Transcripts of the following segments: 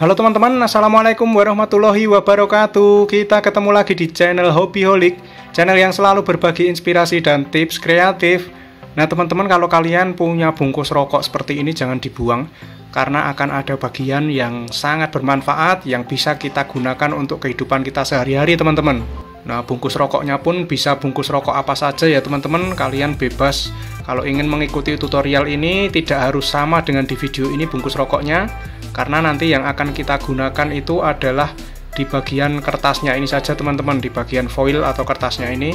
Halo teman-teman, assalamualaikum warahmatullahi wabarakatuh. Kita ketemu lagi di channel Hobbyholic, channel yang selalu berbagi inspirasi dan tips kreatif. Nah teman-teman, kalau kalian punya bungkus rokok seperti ini jangan dibuang, karena akan ada bagian yang sangat bermanfaat yang bisa kita gunakan untuk kehidupan kita sehari-hari teman-teman. Nah bungkus rokoknya pun bisa bungkus rokok apa saja ya teman-teman. Kalian bebas kalau ingin mengikuti tutorial ini, tidak harus sama dengan di video ini bungkus rokoknya, karena nanti yang akan kita gunakan itu adalah di bagian kertasnya ini saja teman-teman, di bagian foil atau kertasnya ini.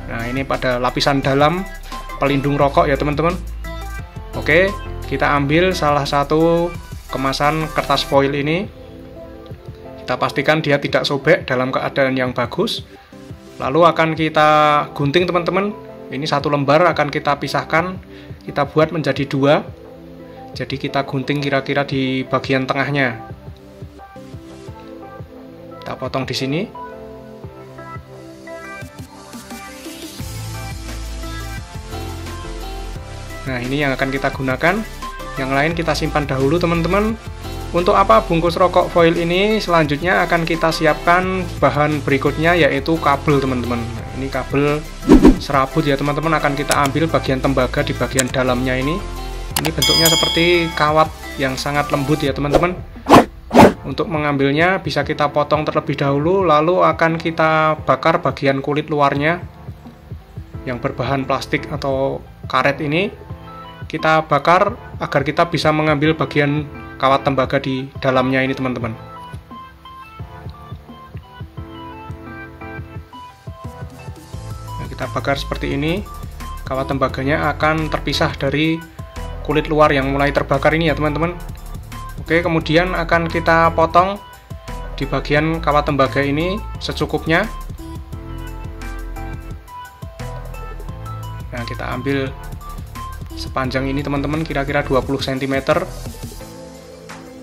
Nah ini pada lapisan dalam pelindung rokok ya teman-teman. Oke, kita ambil salah satu kemasan kertas foil ini. Kita pastikan dia tidak sobek, dalam keadaan yang bagus. Lalu akan kita gunting teman-teman. Ini satu lembar akan kita pisahkan, kita buat menjadi dua. Jadi kita gunting kira-kira di bagian tengahnya. Kita potong di sini. Nah, ini yang akan kita gunakan. Yang lain kita simpan dahulu, teman-teman. Untuk apa bungkus rokok foil ini? Selanjutnya akan kita siapkan bahan berikutnya, yaitu kabel, teman-teman. Nah, ini kabel serabut ya, teman-teman. Akan kita ambil bagian tembaga di bagian dalamnya ini. Ini bentuknya seperti kawat yang sangat lembut ya teman-teman. Untuk mengambilnya bisa kita potong terlebih dahulu, lalu akan kita bakar bagian kulit luarnya yang berbahan plastik atau karet ini. Kita bakar agar kita bisa mengambil bagian kawat tembaga di dalamnya ini teman-teman. Nah, kita bakar seperti ini. Kawat tembaganya akan terpisah dari kulit luar yang mulai terbakar ini ya teman-teman. Oke, kemudian akan kita potong di bagian kawat tembaga ini secukupnya. Nah, kita ambil sepanjang ini teman-teman, kira-kira 20 cm.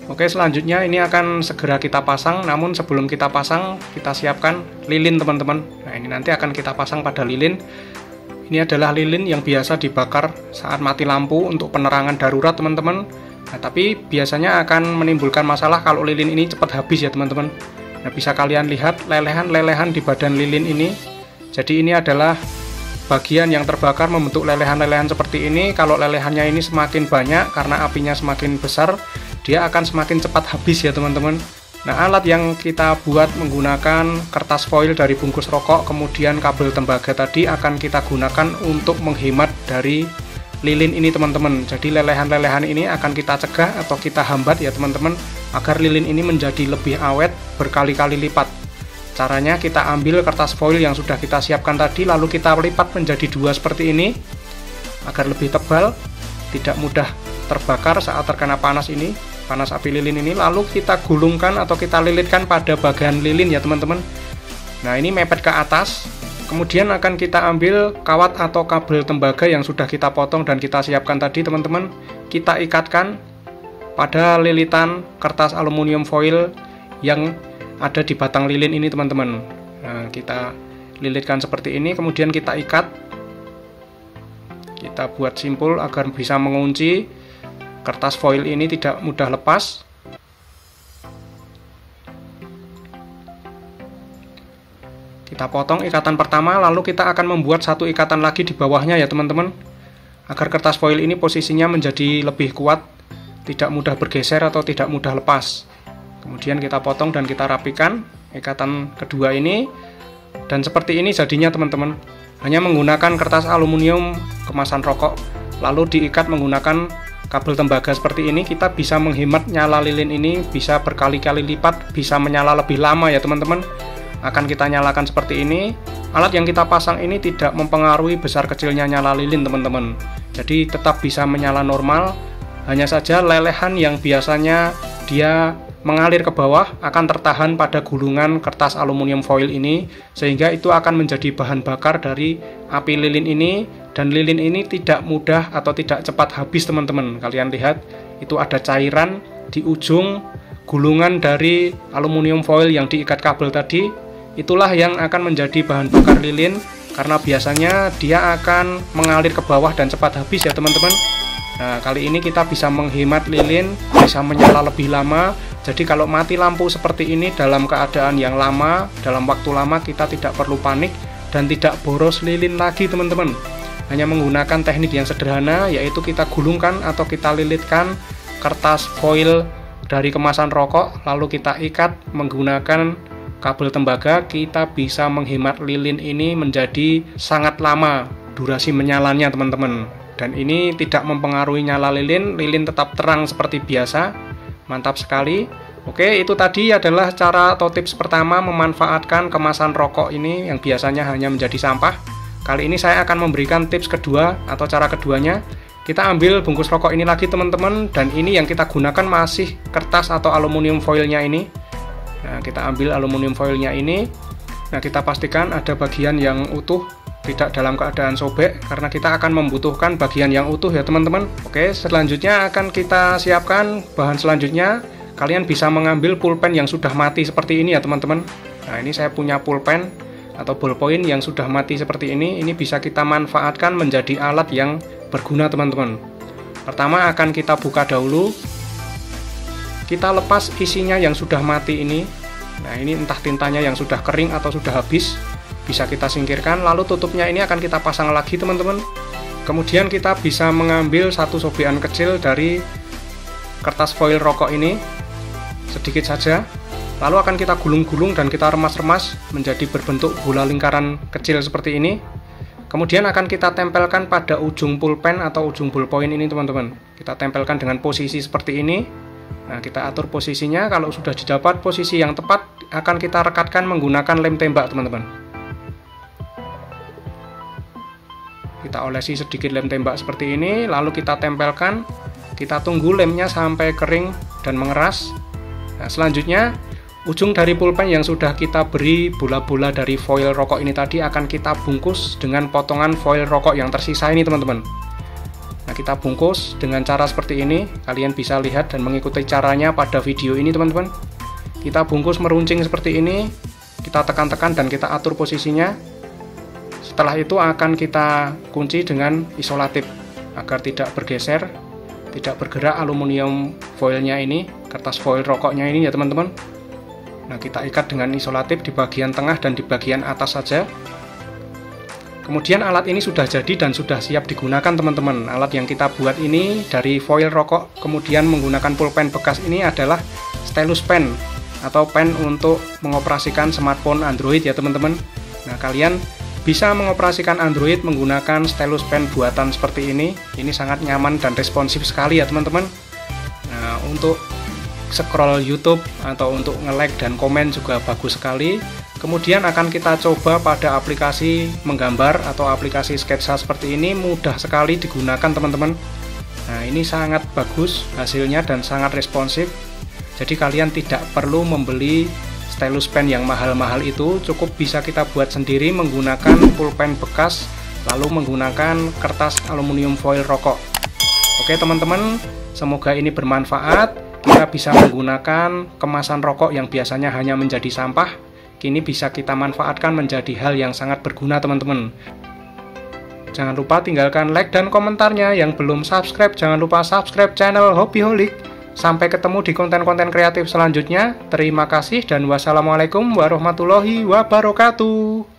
Oke, selanjutnya ini akan segera kita pasang, namun sebelum kita pasang kita siapkan lilin teman-teman. Nah, ini nanti akan kita pasang pada lilin. Ini adalah lilin yang biasa dibakar saat mati lampu untuk penerangan darurat teman-teman. Nah, tapi biasanya akan menimbulkan masalah kalau lilin ini cepat habis ya teman-teman. Nah, bisa kalian lihat lelehan-lelehan di badan lilin ini. Jadi ini adalah bagian yang terbakar membentuk lelehan-lelehan seperti ini. Kalau lelehannya ini semakin banyak karena apinya semakin besar, dia akan semakin cepat habis ya teman-teman. Nah, alat yang kita buat menggunakan kertas foil dari bungkus rokok, kemudian kabel tembaga tadi akan kita gunakan untuk menghemat dari lilin ini teman-teman. Jadi lelehan-lelehan ini akan kita cegah atau kita hambat ya teman-teman, agar lilin ini menjadi lebih awet berkali-kali lipat. Caranya kita ambil kertas foil yang sudah kita siapkan tadi, lalu kita lipat menjadi dua seperti ini, agar lebih tebal, tidak mudah terbakar saat terkena panas ini, panas api lilin ini. Lalu kita gulungkan atau kita lilitkan pada bagian lilin ya teman-teman. Nah, ini mepet ke atas. Kemudian akan kita ambil kawat atau kabel tembaga yang sudah kita potong dan kita siapkan tadi teman-teman. Kita ikatkan pada lilitan kertas aluminium foil yang ada di batang lilin ini teman-teman. Nah, kita lilitkan seperti ini, kemudian kita ikat. Kita buat simpul agar bisa mengunci kertas foil ini tidak mudah lepas. Kita potong ikatan pertama, lalu kita akan membuat satu ikatan lagi di bawahnya ya teman-teman, agar kertas foil ini posisinya menjadi lebih kuat, tidak mudah bergeser atau tidak mudah lepas. Kemudian kita potong dan kita rapikan ikatan kedua ini, dan seperti ini jadinya teman-teman. Hanya menggunakan kertas aluminium kemasan rokok, lalu diikat menggunakan kabel tembaga seperti ini, kita bisa menghemat nyala lilin ini bisa berkali-kali lipat, bisa menyala lebih lama ya teman-teman. Akan kita nyalakan seperti ini. Alat yang kita pasang ini tidak mempengaruhi besar kecilnya nyala lilin teman-teman, jadi tetap bisa menyala normal. Hanya saja lelehan yang biasanya dia mengalir ke bawah akan tertahan pada gulungan kertas aluminium foil ini, sehingga itu akan menjadi bahan bakar dari api lilin ini, dan lilin ini tidak mudah atau tidak cepat habis teman-teman. Kalian lihat, itu ada cairan di ujung gulungan dari aluminium foil yang diikat kabel tadi. Itulah yang akan menjadi bahan bakar lilin, karena biasanya dia akan mengalir ke bawah dan cepat habis ya teman-teman. Nah, kali ini kita bisa menghemat lilin, bisa menyala lebih lama, Jadi kalau mati lampu seperti ini dalam keadaan yang lama, dalam waktu lama, kita tidak perlu panik dan tidak boros lilin lagi teman-teman. Hanya menggunakan teknik yang sederhana, yaitu kita gulungkan atau kita lilitkan kertas foil dari kemasan rokok, lalu kita ikat menggunakan kabel tembaga. Kita bisa menghemat lilin ini menjadi sangat lama durasi menyalanya teman-teman. Dan ini tidak mempengaruhi nyala lilin, lilin tetap terang seperti biasa. Mantap sekali. Oke, itu tadi adalah cara atau tips pertama memanfaatkan kemasan rokok ini yang biasanya hanya menjadi sampah. Kali ini saya akan memberikan tips kedua atau cara keduanya. Kita ambil bungkus rokok ini lagi teman-teman, dan ini yang kita gunakan masih kertas atau aluminium foilnya ini. Nah, kita ambil aluminium foilnya ini. Nah, kita pastikan ada bagian yang utuh, tidak dalam keadaan sobek, karena kita akan membutuhkan bagian yang utuh ya teman-teman. Oke, selanjutnya akan kita siapkan bahan selanjutnya. Kalian bisa mengambil pulpen yang sudah mati seperti ini ya teman-teman. Nah, ini saya punya pulpen atau ballpoint yang sudah mati seperti ini. Ini bisa kita manfaatkan menjadi alat yang berguna teman-teman. Pertama akan kita buka dahulu. Kita lepas isinya yang sudah mati ini. Nah, ini entah tintanya yang sudah kering atau sudah habis, bisa kita singkirkan. Lalu tutupnya ini akan kita pasang lagi teman-teman. Kemudian kita bisa mengambil satu sobekan kecil dari kertas foil rokok ini, sedikit saja. Lalu akan kita gulung-gulung dan kita remas-remas menjadi berbentuk bola lingkaran kecil seperti ini. Kemudian akan kita tempelkan pada ujung pulpen atau ujung ballpoint ini teman-teman. Kita tempelkan dengan posisi seperti ini. Nah, kita atur posisinya. Kalau sudah didapat posisi yang tepat, akan kita rekatkan menggunakan lem tembak teman-teman. Kita olesi sedikit lem tembak seperti ini, lalu kita tempelkan. Kita tunggu lemnya sampai kering dan mengeras. Nah, selanjutnya ujung dari pulpen yang sudah kita beri bola-bola dari foil rokok ini tadi akan kita bungkus dengan potongan foil rokok yang tersisa ini teman-teman. Nah, kita bungkus dengan cara seperti ini. Kalian bisa lihat dan mengikuti caranya pada video ini teman-teman. Kita bungkus meruncing seperti ini. Kita tekan-tekan dan kita atur posisinya. Setelah itu akan kita kunci dengan isolatif agar tidak bergeser, tidak bergerak aluminium foilnya ini, kertas foil rokoknya ini ya teman-teman. Nah, kita ikat dengan isolatif di bagian tengah dan di bagian atas saja. Kemudian alat ini sudah jadi dan sudah siap digunakan teman-teman. Alat yang kita buat ini dari foil rokok, kemudian menggunakan pulpen bekas ini adalah stylus pen atau pen untuk mengoperasikan smartphone Android ya teman-teman. Nah, kalian bisa mengoperasikan Android menggunakan stylus pen buatan seperti ini. Ini sangat nyaman dan responsif sekali ya teman-teman. Nah, untuk scroll YouTube atau untuk nge-like dan komen juga bagus sekali. Kemudian akan kita coba pada aplikasi menggambar atau aplikasi sketsa seperti ini, mudah sekali digunakan teman-teman. Nah, ini sangat bagus hasilnya dan sangat responsif. Jadi kalian tidak perlu membeli stylus pen yang mahal-mahal itu, cukup bisa kita buat sendiri menggunakan pulpen bekas, lalu menggunakan kertas aluminium foil rokok. Oke teman-teman, semoga ini bermanfaat. Kita bisa menggunakan kemasan rokok yang biasanya hanya menjadi sampah, kini bisa kita manfaatkan menjadi hal yang sangat berguna teman-teman. Jangan lupa tinggalkan like dan komentarnya. Yang belum subscribe, jangan lupa subscribe channel Hobbyholic. Sampai ketemu di konten-konten kreatif selanjutnya. Terima kasih dan wassalamualaikum warahmatullahi wabarakatuh.